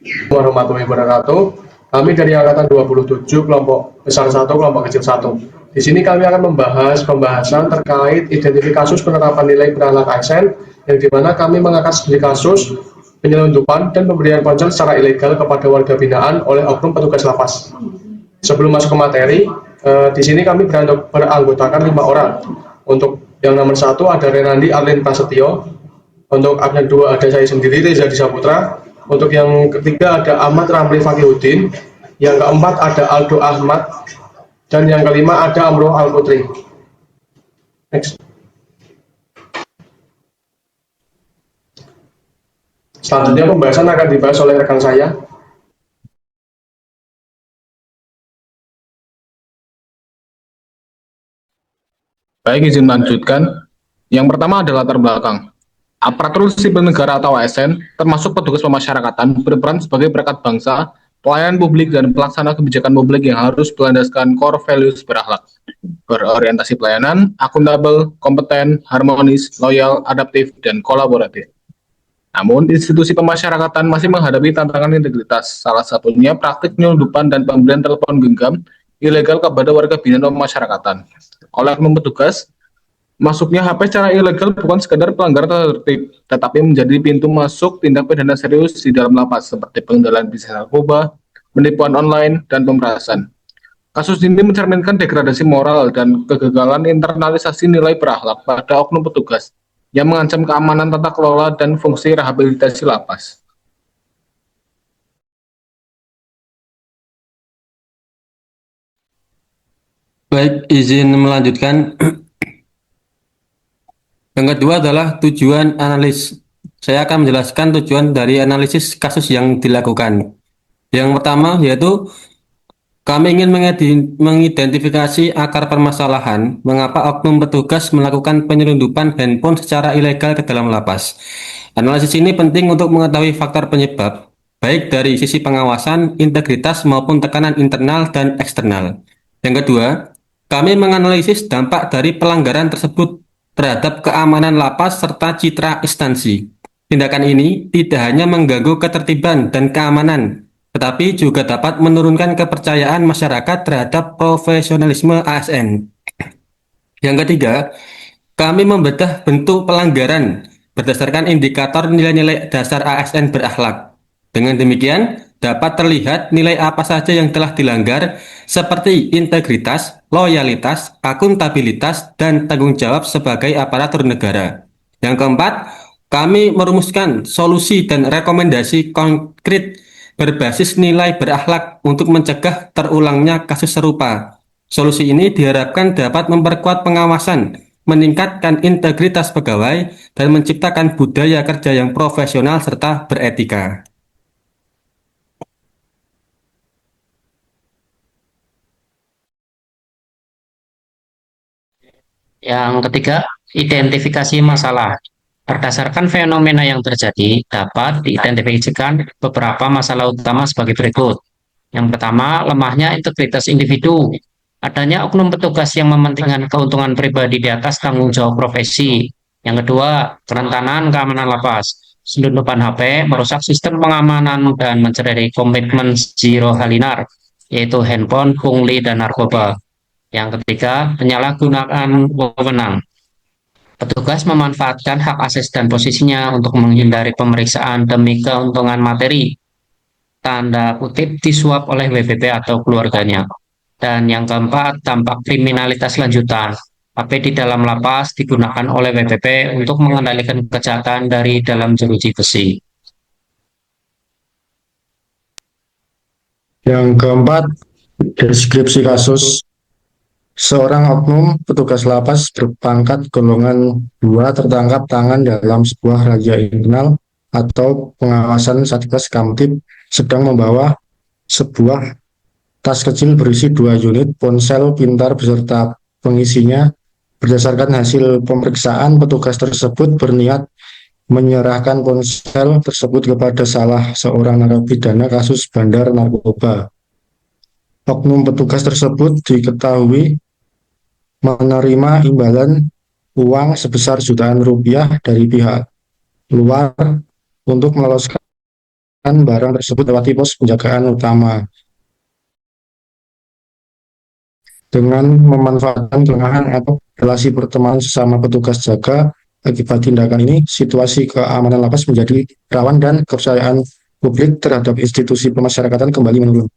Warahmatullahi wabarakatuh. Kami dari angkatan 27 kelompok besar 1 kelompok kecil 1. Di sini kami akan membahas pembahasan terkait identifikasi kasus penerapan nilai berakhlak ASN, yang dimana kami mengangkat studi kasus penyelundupan dan pemberian ponsel secara ilegal kepada warga binaan oleh oknum petugas lapas. Sebelum masuk ke materi, di sini kami beranggotakan 5 orang. Untuk yang nomor 1 ada Renandi Arlin Prasetyo, untuk absen 2 ada saya sendiri Reza Disaputra, untuk yang ketiga ada Ahmad Ramli Fakihudin, yang keempat ada Aldo Ahmad, dan yang kelima ada Amro Al Putri. Next. Selanjutnya pembahasan akan dibahas oleh rekan saya. Baik, izin melanjutkan. Yang pertama adalah latar belakang. Aparatur sipil negara atau ASN, termasuk petugas pemasyarakatan, berperan sebagai perekat bangsa, pelayan publik, dan pelaksana kebijakan publik yang harus berlandaskan core values berakhlak, berorientasi pelayanan, akuntabel, kompeten, harmonis, loyal, adaptif, dan kolaboratif. Namun, institusi pemasyarakatan masih menghadapi tantangan integritas, salah satunya praktik penyelundupan dan pemberian telepon genggam ilegal kepada warga binaan pemasyarakatan. Oleh oknum petugas, masuknya HP secara ilegal bukan sekadar pelanggaran tata tertib, tetapi menjadi pintu masuk tindak pidana serius di dalam lapas seperti pengendalian bisnis narkoba, penipuan online, dan pemerasan. Kasus ini mencerminkan degradasi moral dan kegagalan internalisasi nilai berakhlak pada oknum petugas yang mengancam keamanan tata kelola dan fungsi rehabilitasi lapas. Baik, izin melanjutkan. Yang kedua adalah tujuan analis. Saya akan menjelaskan tujuan dari analisis kasus yang dilakukan. Yang pertama yaitu kami ingin mengidentifikasi akar permasalahan mengapa oknum petugas melakukan penyelundupan handphone secara ilegal ke dalam lapas. Analisis ini penting untuk mengetahui faktor penyebab, baik dari sisi pengawasan, integritas maupun tekanan internal dan eksternal. Yang kedua, kami menganalisis dampak dari pelanggaran tersebut terhadap keamanan lapas serta citra instansi. Tindakan ini tidak hanya mengganggu ketertiban dan keamanan, tetapi juga dapat menurunkan kepercayaan masyarakat terhadap profesionalisme ASN. Yang ketiga, kami membedah bentuk pelanggaran berdasarkan indikator nilai-nilai dasar ASN berakhlak. Dengan demikian, dapat terlihat nilai apa saja yang telah dilanggar, seperti integritas, loyalitas, akuntabilitas, dan tanggung jawab sebagai aparatur negara. Yang keempat, kami merumuskan solusi dan rekomendasi konkret berbasis nilai berakhlak untuk mencegah terulangnya kasus serupa. Solusi ini diharapkan dapat memperkuat pengawasan, meningkatkan integritas pegawai, dan menciptakan budaya kerja yang profesional serta beretika. Yang ketiga, identifikasi masalah. Berdasarkan fenomena yang terjadi, dapat diidentifikasikan beberapa masalah utama sebagai berikut. Yang pertama, lemahnya integritas individu. Adanya oknum petugas yang mementingkan keuntungan pribadi di atas tanggung jawab profesi. Yang kedua, kerentanan keamanan lapas. Selundupan HP merusak sistem pengamanan dan mencederai komitmen Zero Halinar, yaitu handphone, pungli, dan narkoba. Yang ketiga, penyalahgunaan wewenang. Petugas memanfaatkan hak akses dan posisinya untuk menghindari pemeriksaan demi keuntungan materi, tanda kutip disuap oleh WBP atau keluarganya. Dan yang keempat, dampak kriminalitas lanjutan. HP di dalam lapas digunakan oleh WBP untuk mengendalikan kejahatan dari dalam jeruji besi. Yang keempat, deskripsi kasus. Seorang oknum petugas lapas berpangkat golongan 2 tertangkap tangan dalam sebuah razia internal atau pengawasan Satgas Kamtib sedang membawa sebuah tas kecil berisi 2 unit ponsel pintar beserta pengisinya. Berdasarkan hasil pemeriksaan, petugas tersebut berniat menyerahkan ponsel tersebut kepada salah seorang narapidana kasus bandar narkoba. Oknum petugas tersebut diketahui menerima imbalan uang sebesar jutaan rupiah dari pihak luar untuk meloloskan barang tersebut lewati pos penjagaan utama dengan memanfaatkan kelengahan atau relasi pertemanan sesama petugas jaga. Akibat tindakan ini, situasi keamanan lapas menjadi rawan dan kepercayaan publik terhadap institusi pemasyarakatan kembali menurun.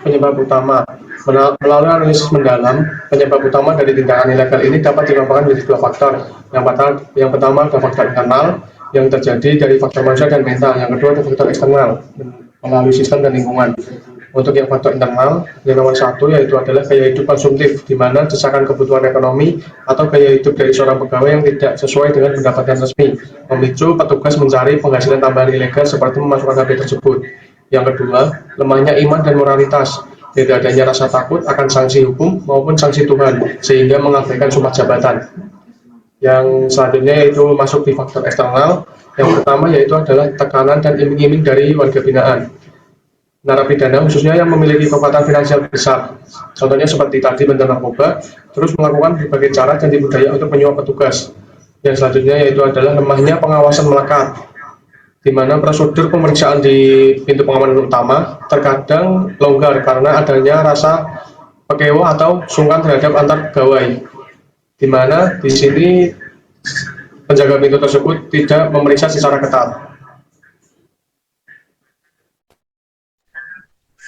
Penyebab utama. Melalui analisis mendalam, penyebab utama dari tindakan ilegal ini dapat dikelompokkan menjadi dua faktor. Yang pertama adalah faktor internal yang terjadi dari faktor manusia dan mental. Yang kedua adalah faktor eksternal melalui sistem dan lingkungan. Untuk yang faktor internal, yang nomor satu yaitu adalah gaya hidup konsumtif, di mana desakan kebutuhan ekonomi atau gaya hidup dari seorang pegawai yang tidak sesuai dengan pendapatan resmi, memicu petugas mencari penghasilan tambahan ilegal seperti memasukkan HP tersebut. Yang kedua, lemahnya iman dan moralitas, tidak adanya rasa takut akan sanksi hukum maupun sanksi Tuhan, sehingga mengabaikan sumpah jabatan. Yang selanjutnya yaitu masuk di faktor eksternal. Yang pertama yaitu adalah tekanan dan iming-iming dari warga binaan. Narapidana khususnya yang memiliki kekuatan finansial besar, contohnya seperti tadi bandar narkoba, terus melakukan berbagai cara dan budaya untuk menyuap petugas. Yang selanjutnya yaitu adalah lemahnya pengawasan melekat, di mana prosedur pemeriksaan di pintu pengamanan utama terkadang longgar karena adanya rasa pekewo atau sungkan terhadap antar pegawai, di mana di sini penjaga pintu tersebut tidak memeriksa secara ketat.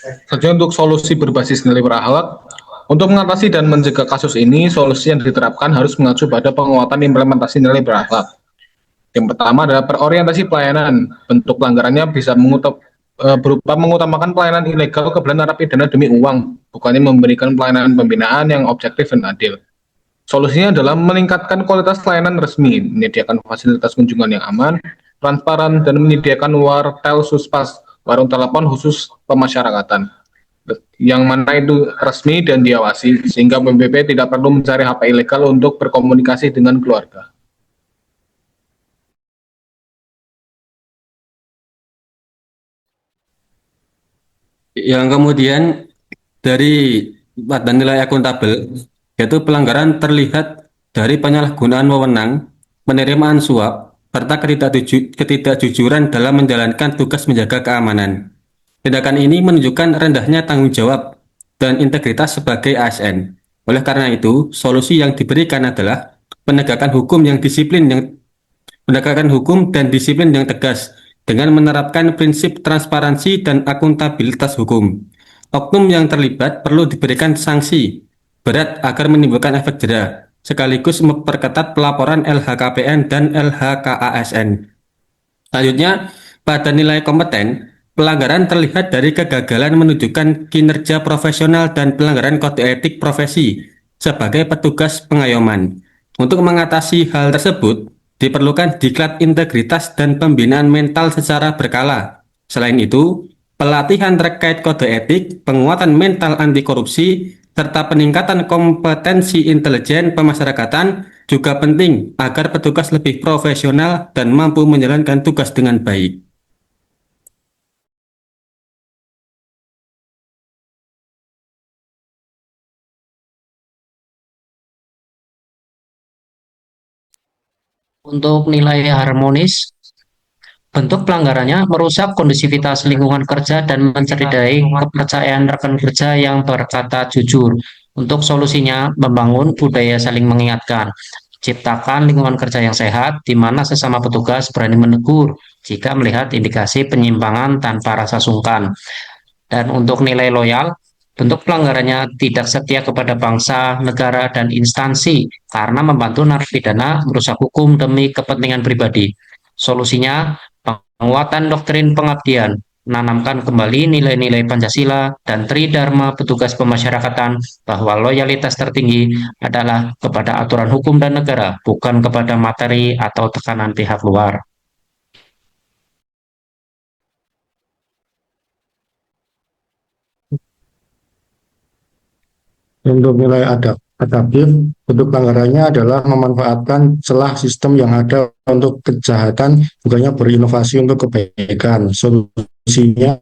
Selanjutnya untuk solusi berbasis nilai berakhlak. Untuk mengatasi dan mencegah kasus ini, solusi yang diterapkan harus mengacu pada penguatan implementasi nilai berakhlak. Yang pertama adalah berorientasi pelayanan. Bentuk pelanggarannya bisa berupa mengutamakan pelayanan ilegal kepada narapidana demi uang, bukannya memberikan pelayanan pembinaan yang objektif dan adil. Solusinya adalah meningkatkan kualitas pelayanan resmi, menyediakan fasilitas kunjungan yang aman, transparan, dan menyediakan wartel suspas, warung telepon khusus pemasyarakatan, yang mana itu resmi dan diawasi, sehingga PBB tidak perlu mencari HP ilegal untuk berkomunikasi dengan keluarga. Yang kemudian dari pada nilai akuntabel, yaitu pelanggaran terlihat dari penyalahgunaan wewenang, penerimaan suap, serta ketidakjujuran dalam menjalankan tugas menjaga keamanan. Tindakan ini menunjukkan rendahnya tanggung jawab dan integritas sebagai ASN. Oleh karena itu, solusi yang diberikan adalah penegakan hukum dan disiplin yang tegas dengan menerapkan prinsip transparansi dan akuntabilitas hukum. Oknum yang terlibat perlu diberikan sanksi berat agar menimbulkan efek jera, sekaligus memperketat pelaporan LHKPN dan LHKASN. Selanjutnya, pada nilai kompeten, pelanggaran terlihat dari kegagalan menunjukkan kinerja profesional dan pelanggaran kode etik profesi sebagai petugas pengayoman. Untuk mengatasi hal tersebut, diperlukan diklat integritas dan pembinaan mental secara berkala. Selain itu, pelatihan terkait kode etik, penguatan mental anti korupsi, serta peningkatan kompetensi intelijen pemasyarakatan juga penting agar petugas lebih profesional dan mampu menjalankan tugas dengan baik. Untuk nilai harmonis, bentuk pelanggarannya merusak kondusivitas lingkungan kerja dan mencederai kepercayaan rekan kerja yang berkata jujur. Untuk solusinya, membangun budaya saling mengingatkan. Ciptakan lingkungan kerja yang sehat, di mana sesama petugas berani menegur jika melihat indikasi penyimpangan tanpa rasa sungkan. Dan untuk nilai loyal, bentuk pelanggarannya tidak setia kepada bangsa, negara, dan instansi karena membantu narapidana merusak hukum demi kepentingan pribadi. Solusinya, penguatan doktrin pengabdian, menanamkan kembali nilai-nilai Pancasila dan Tridharma petugas pemasyarakatan bahwa loyalitas tertinggi adalah kepada aturan hukum dan negara, bukan kepada materi atau tekanan pihak luar. Untuk nilai adaptif, bentuk pelanggarannya adalah memanfaatkan celah sistem yang ada untuk kejahatan, bukannya berinovasi untuk kebaikan. Solusinya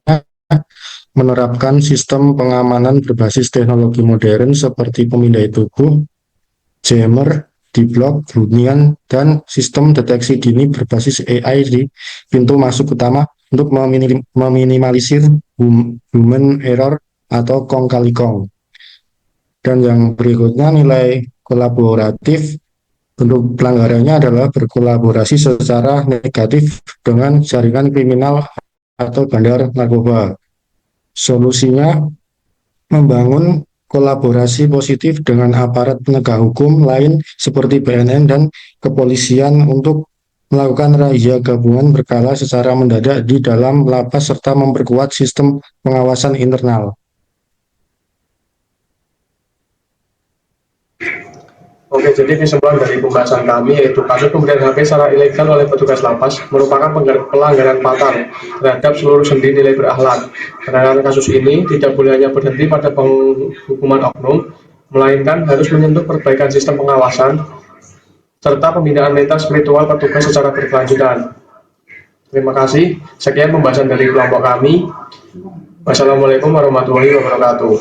menerapkan sistem pengamanan berbasis teknologi modern seperti pemindai tubuh, jammer, D-block, hunian, dan sistem deteksi dini berbasis AI di pintu masuk utama untuk meminimalisir human error atau kong kali kong. Dan yang berikutnya nilai kolaboratif. Bentuk pelanggarannya adalah berkolaborasi secara negatif dengan jaringan kriminal atau bandar narkoba. Solusinya membangun kolaborasi positif dengan aparat penegak hukum lain seperti BNN dan kepolisian untuk melakukan razia gabungan berkala secara mendadak di dalam lapas serta memperkuat sistem pengawasan internal. Oke, jadi kesimpulan dari pembahasan kami yaitu kasus pemberian HP secara ilegal oleh petugas lapas merupakan pelanggaran fatal terhadap seluruh sendi nilai berakhlak. Penanganan kasus ini tidak boleh hanya berhenti pada penghukuman oknum, melainkan harus menyentuh perbaikan sistem pengawasan serta pembinaan mental spiritual petugas secara berkelanjutan. Terima kasih. Sekian pembahasan dari kelompok kami. Wassalamualaikum warahmatullahi wabarakatuh.